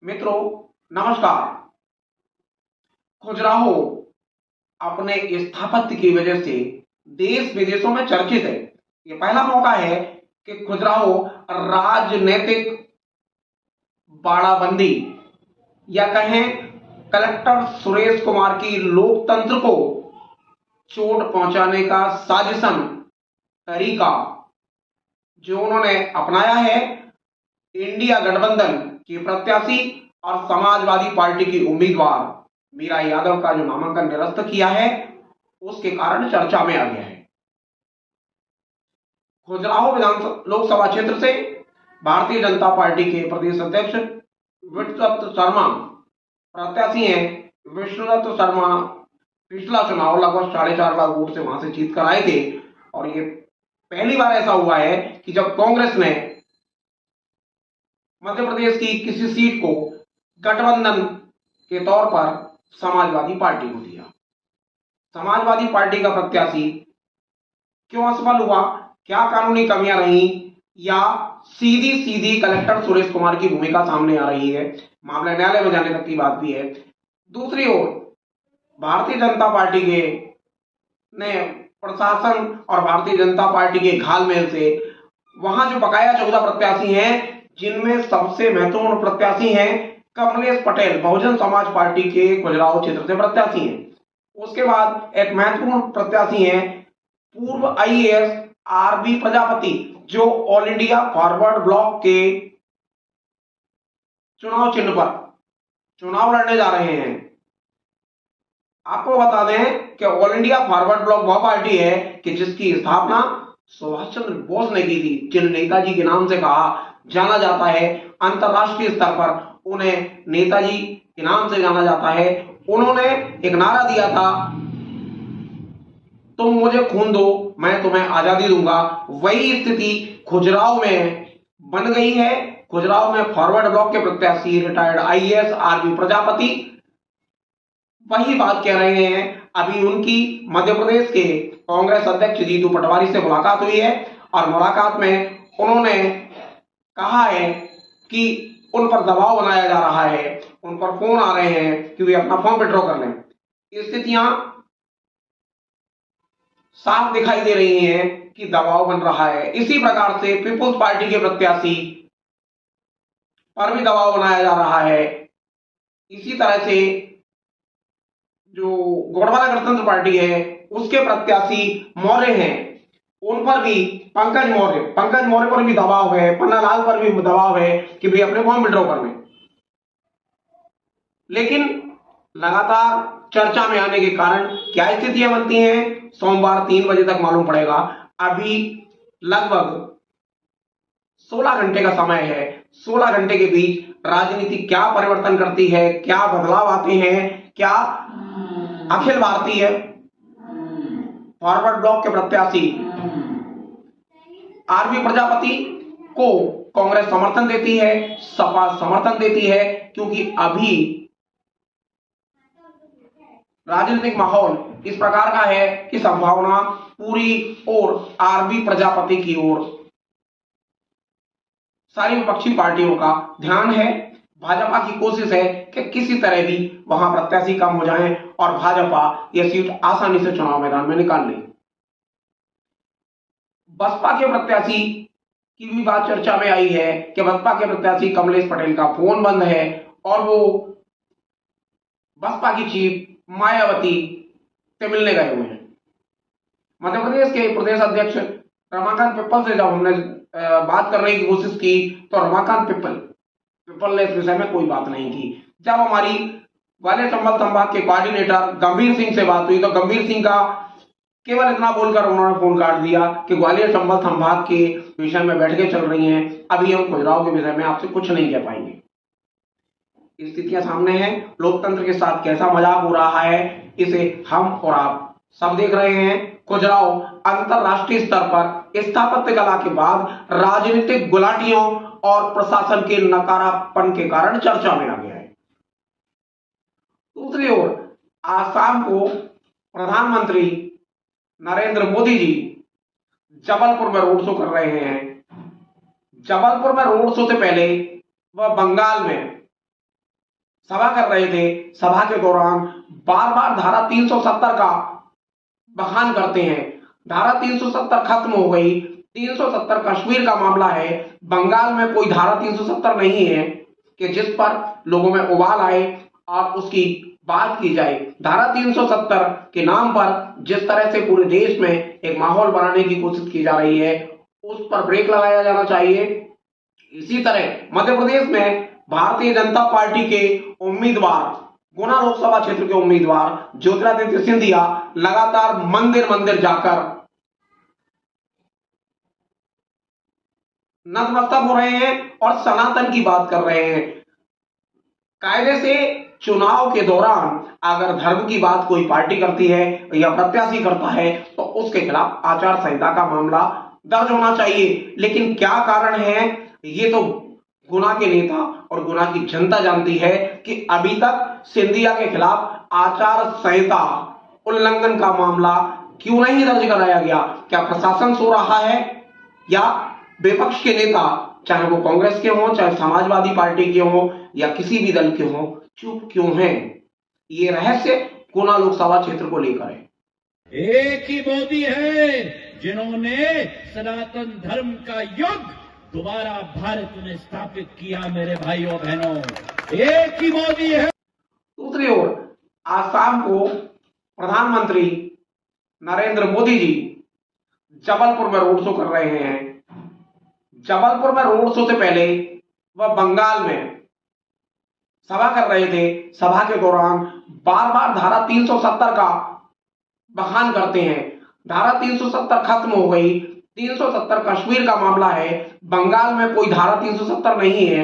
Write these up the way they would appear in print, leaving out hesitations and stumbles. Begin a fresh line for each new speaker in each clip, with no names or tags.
मित्रों, नमस्कार। खजुराहो अपने स्थापत्य की वजह से देश विदेशों में चर्चित है। ये पहला मौका है कि खजुराहो राजनीतिक बाड़ाबंदी या कहें कलेक्टर सुरेश कुमार की लोकतंत्र को चोट पहुंचाने का साजिशन तरीका जो उन्होंने अपनाया है, इंडिया गठबंधन की प्रत्याशी और समाजवादी पार्टी की उम्मीदवार मीरा यादव का जो नामांकन निरस्त किया है, उसके कारण चर्चा में आ गया है। खजुराहो विधानसभा लोकसभा क्षेत्र से भारतीय जनता पार्टी के प्रदेश अध्यक्ष विष्णुदत्त शर्मा प्रत्याशी हैं। विष्णुदत्त शर्मा पिछला चुनाव लगभग 4.5 लाख वोट से वहां से जीत कर आए थे और ये पहली बार ऐसा हुआ है कि जब कांग्रेस ने मध्य प्रदेश की किसी सीट को गठबंधन के तौर पर समाजवादी पार्टी को दिया। समाजवादी पार्टी का प्रत्याशी क्यों असफल हुआ, क्या कानूनी कमियां रही या सीधी सीधी कलेक्टर सुरेश कुमार की भूमिका सामने आ रही है, मामला न्यायालय में जाने तक की बात भी है। दूसरी ओर भारतीय जनता पार्टी के ने प्रशासन और भारतीय जनता पार्टी के घालमेल से वहां जो बकाया 14 प्रत्याशी हैं, जिनमें सबसे महत्वपूर्ण प्रत्याशी हैं कमलेश पटेल, बहुजन समाज पार्टी के खजुराहो क्षेत्र से प्रत्याशी हैं। उसके बाद एक महत्वपूर्ण प्रत्याशी हैं पूर्व आईएएस आरबी प्रजापति, जो ऑल इंडिया फॉरवर्ड ब्लॉक के चुनाव चिन्ह पर चुनाव लड़ने जा रहे हैं। आपको बता दें कि ऑल इंडिया फॉरवर्ड ब्लॉक वह पार्टी है कि जिसकी स्थापना सुभाष चंद्र बोस ने की थी, जिन नेताजी के नाम से कहा जाना जाता है। अंतरराष्ट्रीय स्तर पर उन्हें नेताजी के नाम से जाना जाता है। उन्होंने एक नारा दिया था, तुम मुझे खून दो मैं तुम्हें आजादी दूंगा। वही स्थिति खजुराहो में बन गई है। खजुराहो में फॉरवर्ड ब्लॉक के प्रत्याशी रिटायर्ड आईएएस आरबी प्रजापति वही बात कह रहे हैं। अभी उनकी मध्य प्रदेश के कांग्रेस अध्यक्ष जीतू पटवारी से मुलाकात हुई है और मुलाकात में उन्होंने कहा है कि उन पर दबाव बनाया जा रहा है, उन पर फोन आ रहे हैं कि वे अपना फॉर्म विड्रॉ कर लें। स्थितियां साफ दिखाई दे रही हैं कि दबाव बन रहा है। इसी प्रकार से पीपुल्स पार्टी के प्रत्याशी पर भी दबाव बनाया जा रहा है। इसी तरह से जो गौड़वाला गणतंत्र पार्टी है उसके प्रत्याशी मौर्य हैं, उन पर भी पंकज मौर्य पर भी दबाव है, पन्नालाल पर भी दबाव है कि भाई अपने फॉर्म विड्रॉ कर लें। लेकिन लगातार चर्चा में आने के कारण क्या स्थितियां बनती हैं, सोमवार 3 बजे तक मालूम पड़ेगा। अभी लगभग 16 घंटे का समय है। 16 घंटे के बीच राजनीति क्या परिवर्तन करती है, क्या बदलाव आते हैं, क्या अखिल भारतीय फॉरवर्ड ब्लॉक के प्रत्याशी आरबी प्रजापति को कांग्रेस समर्थन देती है, सपा समर्थन देती है, क्योंकि अभी राजनीतिक माहौल इस प्रकार का है कि संभावना पूरी ओर आरबी प्रजापति की ओर सारी विपक्षी पार्टियों का ध्यान है। भाजपा की कोशिश है कि किसी तरह भी वहां प्रत्याशी कम हो जाएं और भाजपा यह सीट आसानी से चुनाव मैदान में निकाल ले। बसपा के प्रत्याशी की भी बात चर्चा में आई है कि बसपा के प्रत्याशी कमलेश पटेल का फोन बंद है और वो बसपा की चीफ मायावती से मिलने गए हुए हैं। मध्य प्रदेश के प्रदेश अध्यक्ष रमाकांत पिप्पल से जब हमने बात करने की कोशिश की तो रमाकांत पिप्पल ने इस विषय में कोई बात नहीं की। जब हमारी ग्वालियर चंबल संभाग के कोऑर्डिनेटर गंभीर सिंह से बात हुई तो गंभीर सिंह का केवल इतना बोलकर उन्होंने फोन काट दिया कि ग्वालियर चंबल संभाग के विषय में बैठकें चल रही हैं, अभी हम खजुराहो के विषय में आपसे कुछ नहीं कह पाएंगे। स्थितियां सामने हैं। लोकतंत्र के साथ कैसा मजाक हो रहा है, इसे हम और आप सब देख रहे हैं। खजुराहो अंतरराष्ट्रीय स्तर पर स्थापत्य कला के बाद राजनीतिक गुलाटियों और प्रशासन के नकारापन के कारण चर्चा में आ गया है। दूसरी ओर आज शाम को प्रधानमंत्री नरेंद्र मोदी जी जबलपुर में रोड शो कर रहे हैं। जबलपुर में रोड शो से पहले वह बंगाल में सभा कर रहे थे। सभा के दौरान बार बार धारा 370 का बखान करते हैं। धारा 370 खत्म हो गई। 370 कश्मीर का मामला है। बंगाल में कोई धारा 370 नहीं है कि जिस पर लोगों में उबाल आए और उसकी बात की जाए। धारा 370 के नाम पर जिस तरह से पूरे देश में एक माहौल बनाने की कोशिश की जा रही है, उस पर ब्रेक लगाया जाना चाहिए। इसी तरह मध्य प्रदेश में भारतीय जनता पार्टी के उम्मीदवार, गुना लोकसभा क्षेत्र के उम्मीदवार ज्योतिरादित्य सिंधिया लगातार मंदिर मंदिर जाकर नतमस्तक हो रहे हैं और सनातन की बात कर रहे हैं। कायदे से चुनाव के दौरान अगर धर्म की बात कोई पार्टी करती है या प्रत्याशी करता है तो उसके खिलाफ आचार संहिता का मामला दर्ज होना चाहिए। लेकिन क्या कारण है, ये तो गुना के नेता और गुना की जनता जानती है कि अभी तक सिंधिया के खिलाफ आचार संहिता उल्लंघन का मामला क्यों नहीं दर्ज कराया गया। क्या प्रशासन सो रहा है या विपक्ष के नेता, चाहे वो कांग्रेस के हों, चाहे समाजवादी पार्टी के हों या किसी भी दल के हों, चुप क्यों हैं? ये रहस्य गुना लोकसभा क्षेत्र को लेकर है।
एक ही मोदी है जिन्होंने सनातन धर्म का युग दोबारा भारत में स्थापित किया। मेरे भाइयों बहनों, एक ही मोदी है।
दूसरी ओर आज शाम को प्रधानमंत्री नरेंद्र मोदी जी जबलपुर में रोड शो कर रहे हैं। जबलपुर में रोड शो से पहले वह बंगाल में सभा कर रहे थे। सभा के दौरान बार बार धारा 370 का बखान करते हैं। धारा 370 खत्म हो गई। 370 कश्मीर का मामला है। बंगाल में कोई धारा 370 नहीं है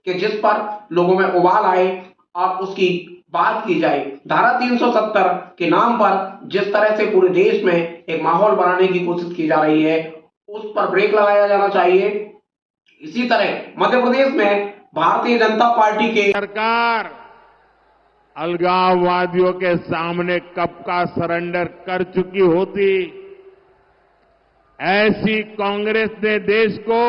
कि जिस पर लोगों में उबाल आए और उसकी बात की जाए। धारा 370 के नाम पर जिस तरह से पूरे देश में एक माहौल बनाने की कोशिश की जा रही है, उस पर ब्रेक लगाया जाना चाहिए। इसी तरह मध्य प्रदेश में भारतीय जनता पार्टी के
सरकार अलगाववादियों के सामने कब का सरेंडर कर चुकी होती। ऐसी कांग्रेस ने देश को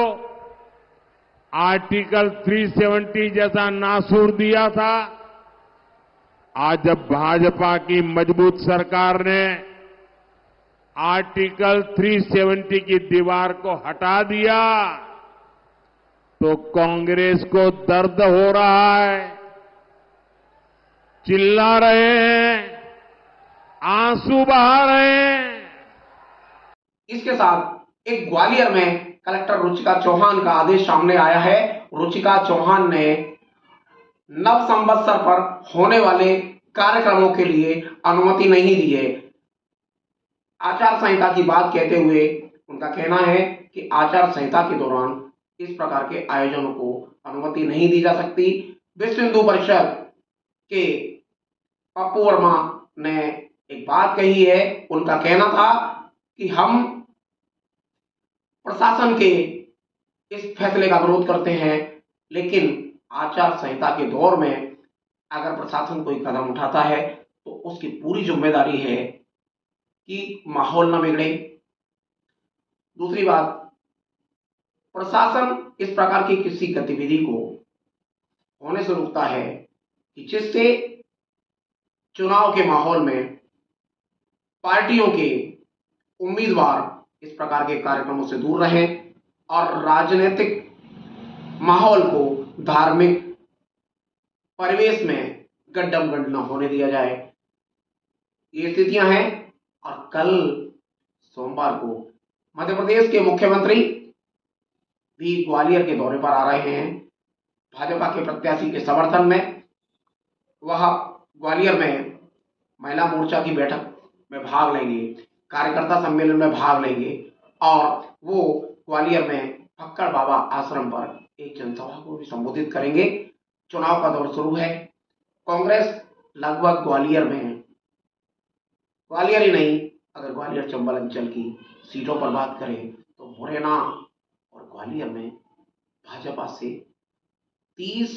आर्टिकल 370 जैसा नासूर दिया था। आज जब भाजपा की मजबूत सरकार ने आर्टिकल 370 की दीवार को हटा दिया तो कांग्रेस को दर्द हो रहा है, चिल्ला रहे हैं, आंसू बहा रहे हैं।
इसके साथ एक ग्वालियर में कलेक्टर रुचिका चौहान का आदेश सामने आया है। रुचिका चौहान ने नव संवत्सर पर होने वाले कार्यक्रमों के लिए अनुमति नहीं दी है। आचार संहिता की बात कहते हुए उनका कहना है कि आचार संहिता के दौरान इस प्रकार के आयोजनों को अनुमति नहीं दी जा सकती। विश्व हिंदू परिषद के पप्पू वर्मा ने एक बात कही है। उनका कहना था कि हम प्रशासन के इस फैसले का विरोध करते हैं, लेकिन आचार संहिता के दौर में अगर प्रशासन कोई कदम उठाता है तो उसकी पूरी जिम्मेदारी है कि माहौल न बिगड़े। दूसरी बात, प्रशासन इस प्रकार की किसी गतिविधि को होने से रोकता है कि जिससे चुनाव के माहौल में पार्टियों के उम्मीदवार इस प्रकार के कार्यक्रमों से दूर रहें और राजनीतिक माहौल को धार्मिक परिवेश में गड्ढाबंद न होने दिया जाए। ये स्थितियां हैं। और कल सोमवार को मध्य प्रदेश के मुख्यमंत्री भी ग्वालियर के दौरे पर आ रहे हैं। भाजपा के प्रत्याशी के समर्थन में वह ग्वालियर में महिला मोर्चा की बैठक में भाग लेंगे, कार्यकर्ता सम्मेलन में भाग लेंगे और वो ग्वालियर में फक्कड़ बाबा आश्रम पर एक जनसभा को भी संबोधित करेंगे। चुनाव का दौर शुरू है। कांग्रेस लगभग ग्वालियर में, ग्वालियर ही नहीं, अगर ग्वालियर चंबल अंचल की सीटों पर बात करें तो मुरैना और ग्वालियर में भाजपा से 30